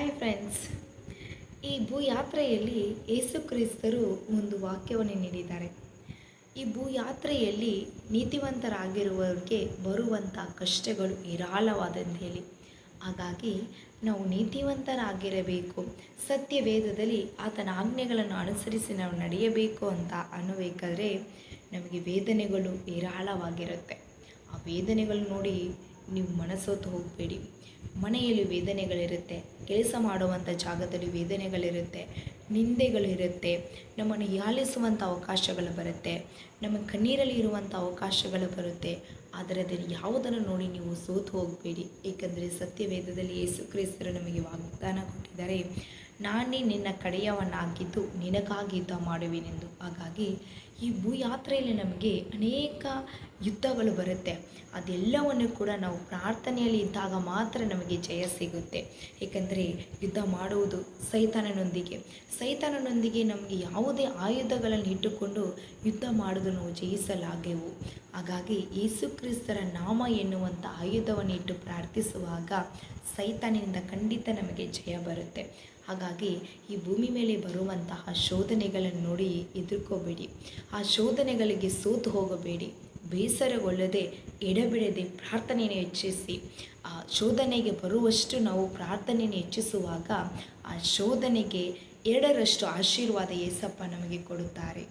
Hi friends. ಈ ಭೂಯಾತ್ರೆಯಲ್ಲಿ ಯೇಸು ಕ್ರಿಸ್ತರು ಒಂದು ವಾಕ್ಯವನ್ನು ನೀಡಿದ್ದಾರೆ. ಈ ಭೂಯಾತ್ರೆಯಲ್ಲಿ ನೀತಿವಂತರಾಗಿರುವವರಿಗೆ ಬರುವಂಥ ಕಷ್ಟಗಳು ಹೇರಾಳವಾದಂತ ಹೇಳಿ. ಹಾಗಾಗಿ ನಾವು ನೀತಿವಂತರಾಗಿರಬೇಕು, ಸತ್ಯವೇದದಲ್ಲಿ ಆತನ ಆಜ್ಞೆಗಳನ್ನು ಅನುಸರಿಸಿ ನಾವು ನಡೆಯಬೇಕು ಅಂತ ಅನ್ನಬೇಕಾದ್ರೆ ನಮಗೆ ವೇದನೆಗಳು ಹೇರಾಳವಾಗಿರುತ್ತೆ. ಆ ವೇದನೆಗಳು ನೋಡಿ ನೀವು ಮನಸೋತು ಹೋಗಬೇಡಿ. ಮನೆಯಲ್ಲಿ ವೇದನೆಗಳಿರುತ್ತೆ, ಕೆಲಸ ಮಾಡುವಂಥ ಜಾಗದಲ್ಲಿ ವೇದನೆಗಳಿರುತ್ತೆ, ನಿಂದೆಗಳಿರುತ್ತೆ, ನಮ್ಮನ್ನು ಹೀಯಾಳಿಸುವಂಥ ಅವಕಾಶಗಳು ಬರುತ್ತೆ, ನಮ್ಮ ಕಣ್ಣೀರಲ್ಲಿ ಇರುವಂಥ ಅವಕಾಶಗಳು ಬರುತ್ತೆ. ಆದರೆ ಅದನ್ನು ಯಾವುದನ್ನು ನೋಡಿ ನೀವು ಸೋತು ಹೋಗಬೇಡಿ. ಏಕೆಂದರೆ ಸತ್ಯವೇದದಲ್ಲಿ ಯೇಸು ಕ್ರಿಸ್ತರು ನಮಗೆ ವಾಗ್ದಾನ ಕೊಟ್ಟಿದ್ದಾರೆ, ನಾನೇ ನಿನ್ನ ಕಡೆಯವನಾಗಿದ್ದು ನಿನಗಾಗಿ ಯುದ್ಧ ಮಾಡುವೆನೆಂದು. ಹಾಗಾಗಿ ಈ ಭೂಯಾತ್ರೆಯಲ್ಲಿ ನಮಗೆ ಅನೇಕ ಯುದ್ಧಗಳು ಬರುತ್ತೆ. ಅದೆಲ್ಲವನ್ನು ಕೂಡ ನಾವು ಪ್ರಾರ್ಥನೆಯಲ್ಲಿ ಇದ್ದಾಗ ಮಾತ್ರ ನಮಗೆ ಜಯ ಸಿಗುತ್ತೆ. ಏಕೆಂದರೆ ಯುದ್ಧ ಮಾಡುವುದು ಸೈತಾನನೊಂದಿಗೆ ನಮಗೆ ಯಾವುದೇ ಆಯುಧಗಳನ್ನು ಇಟ್ಟುಕೊಂಡು ಯುದ್ಧ ಮಾಡೋದು ನಾವು ಜಯಿಸಲಾಗೆವು. ಹಾಗಾಗಿ ಯೇಸು ಕ್ರಿಸ್ತರ ನಾಮ ಎನ್ನುವಂಥ ಆಯುಧವನ್ನು ಇಟ್ಟು ಪ್ರಾರ್ಥಿಸುವಾಗ ಸೈತಾನಿನಿಂದ ಖಂಡಿತ ನಮಗೆ ಜಯ ಬರುತ್ತೆ. ಹಾಗಾಗಿ ಈ ಭೂಮಿ ಮೇಲೆ ಬರುವಂತಹ ಶೋಧನೆಗಳನ್ನು ನೋಡಿ ಹೆದರ್ಕೋಬೇಡಿ. ಆ ಶೋಧನೆಗಳಿಗೆ ಸೋತು ಹೋಗಬೇಡಿ. ಬೇಸರಗೊಳ್ಳದೆ ಎಡಬಿಡದೆ ಪ್ರಾರ್ಥನೆಯನ್ನು ಹೆಚ್ಚಿಸಿ. ಆ ಶೋಧನೆಗೆ ಬರುವಷ್ಟು ನಾವು ಪ್ರಾರ್ಥನೆಯನ್ನು ಹೆಚ್ಚಿಸುವಾಗ ಆ ಶೋಧನೆಗೆ 2ರಷ್ಟು ಆಶೀರ್ವಾದ ಯೇಸಪ್ಪ ನಮಗೆ ಕೊಡುತ್ತಾರೆ.